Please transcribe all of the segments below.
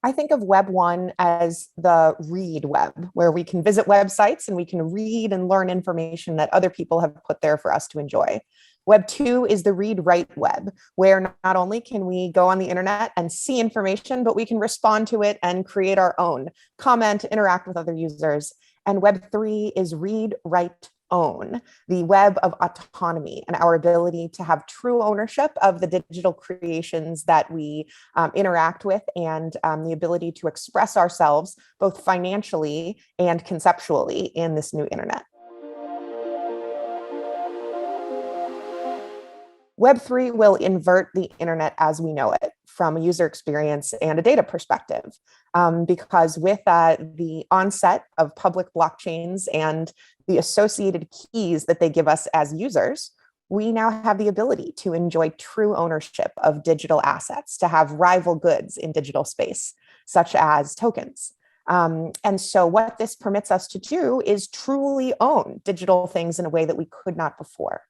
I think of Web 1 as the read web, where we can visit websites and we can read and learn information that other people have put there for us to enjoy. Web 2 is the read write web, where not only can we go on the internet and see information, but we can respond to it and create our own, comment, interact with other users. And Web 3 is read, write, own, the web of autonomy and our ability to have true ownership of the digital creations that we interact with, and the ability to express ourselves both financially and conceptually in this new internet. Web3 will invert the internet as we know it from a user experience and a data perspective. Because with the onset of public blockchains and the associated keys that they give us as users, we now have the ability to enjoy true ownership of digital assets, to have rival goods in digital space, such as tokens. And so what this permits us to do is truly own digital things in a way that we could not before.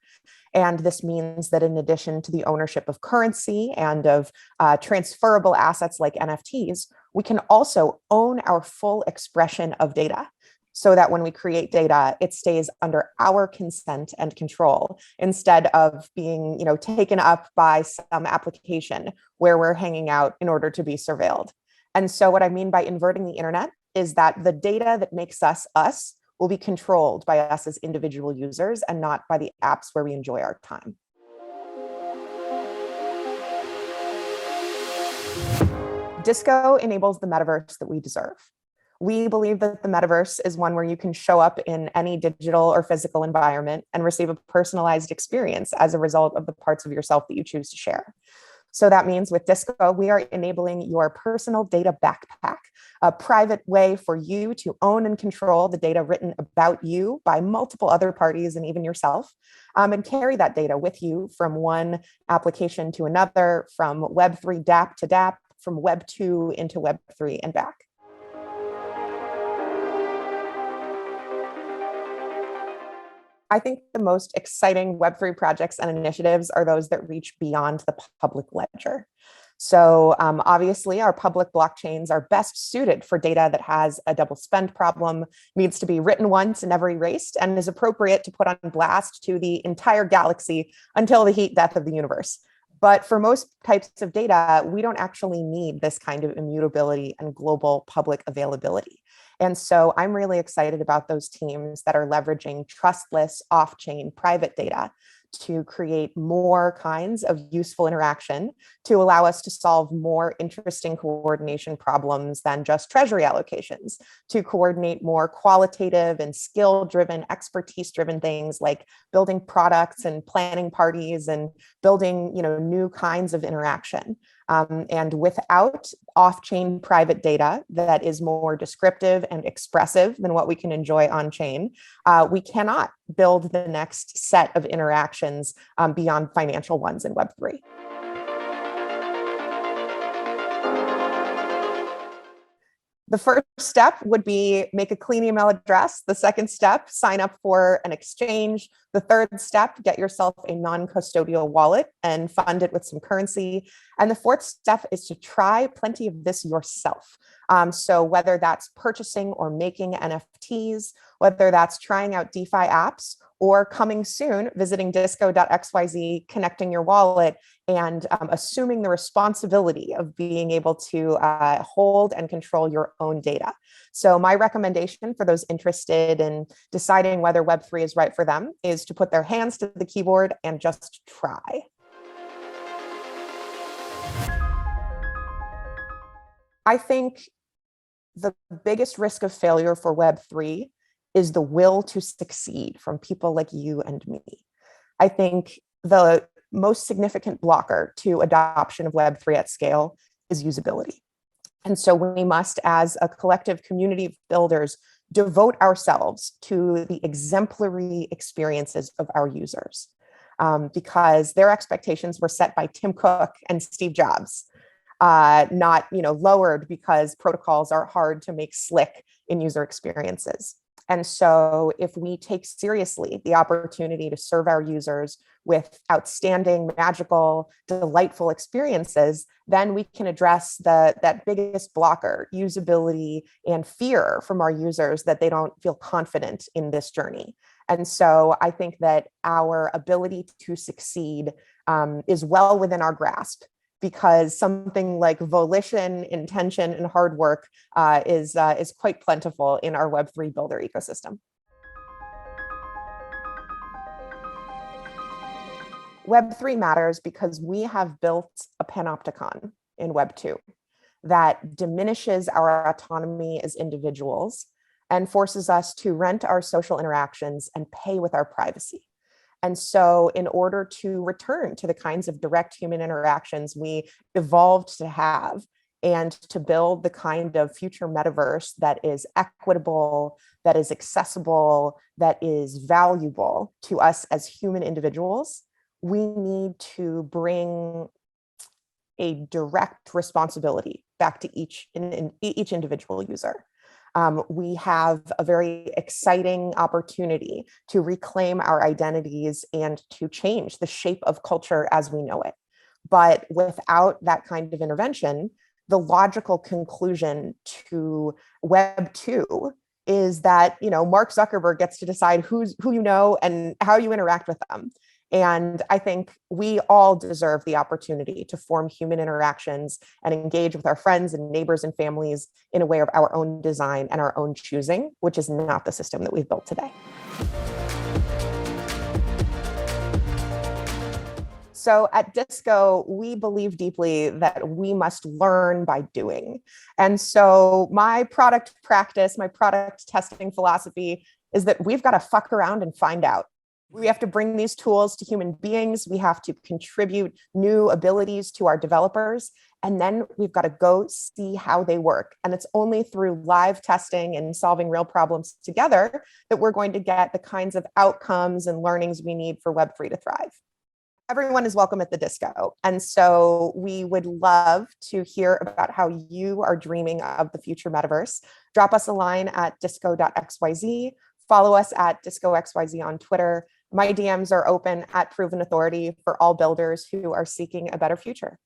And this means that in addition to the ownership of currency and of transferable assets like NFTs, we can also own our full expression of data, so that when we create data, it stays under our consent and control, instead of being, taken up by some application where we're hanging out in order to be surveilled. And so what I mean by inverting the internet is that the data that makes us us will be controlled by us as individual users and not by the apps where we enjoy our time. Disco enables the metaverse that we deserve. We believe that the metaverse is one where you can show up in any digital or physical environment and receive a personalized experience as a result of the parts of yourself that you choose to share. So that means with Disco, we are enabling your personal data backpack, a private way for you to own and control the data written about you by multiple other parties and even yourself, and carry that data with you from one application to another, from Web3 dApp to dApp, from Web 2 into Web 3 and back. I think the most exciting Web3 projects and initiatives are those that reach beyond the public ledger. So obviously, our public blockchains are best suited for data that has a double spend problem, needs to be written once and never erased, and is appropriate to put on blast to the entire galaxy until the heat death of the universe. But for most types of data, we don't actually need this kind of immutability and global public availability. And so I'm really excited about those teams that are leveraging trustless off-chain private data to create more kinds of useful interaction to allow us to solve more interesting coordination problems than just treasury allocations, to coordinate more qualitative and skill-driven, expertise-driven things like building products and planning parties and building, new kinds of interaction. And without off-chain private data that is more descriptive and expressive than what we can enjoy on-chain, we cannot build the next set of interactions beyond financial ones in Web3. The first step would be make a clean email address. The second step, sign up for an exchange. The third step, get yourself a non-custodial wallet and fund it with some currency. And the fourth step is to try plenty of this yourself. So whether that's purchasing or making NFTs, whether that's trying out DeFi apps, or coming soon, visiting Disco.xyz, connecting your wallet, and assuming the responsibility of being able to hold and control your own data. So my recommendation for those interested in deciding whether Web3 is right for them is to put their hands to the keyboard and just try. I think the biggest risk of failure for Web3 is the will to succeed from people like you and me. I think the most significant blocker to adoption of Web3 at scale is usability. And so we must, as a collective community of builders, devote ourselves to the exemplary experiences of our users, because their expectations were set by Tim Cook and Steve Jobs, not lowered because protocols are hard to make slick in user experiences. And so if we take seriously the opportunity to serve our users with outstanding, magical, delightful experiences, then we can address that biggest blocker, usability and fear from our users that they don't feel confident in this journey. And so I think that our ability to succeed is well within our grasp, because something like volition, intention, and hard work is quite plentiful in our Web3 builder ecosystem. Web3 matters because we have built a panopticon in Web2 that diminishes our autonomy as individuals and forces us to rent our social interactions and pay with our privacy. And so in order to return to the kinds of direct human interactions we evolved to have, and to build the kind of future metaverse that is equitable, that is accessible, that is valuable to us as human individuals, we need to bring a direct responsibility back to each individual user. We have a very exciting opportunity to reclaim our identities and to change the shape of culture as we know it. But without that kind of intervention, the logical conclusion to Web 2 is that, Mark Zuckerberg gets to decide who you know and how you interact with them. And I think we all deserve the opportunity to form human interactions and engage with our friends and neighbors and families in a way of our own design and our own choosing, which is not the system that we've built today. So at Disco, we believe deeply that we must learn by doing. And so my product practice, my product testing philosophy is that we've got to fuck around and find out. We have to bring these tools to human beings. We have to contribute new abilities to our developers. And then we've got to go see how they work. And it's only through live testing and solving real problems together that we're going to get the kinds of outcomes and learnings we need for Web3 to thrive. Everyone is welcome at the Disco. And so we would love to hear about how you are dreaming of the future metaverse. Drop us a line at Disco.xyz. Follow us at Disco.xyz on Twitter. My DMs are open at Proven Authority for all builders who are seeking a better future.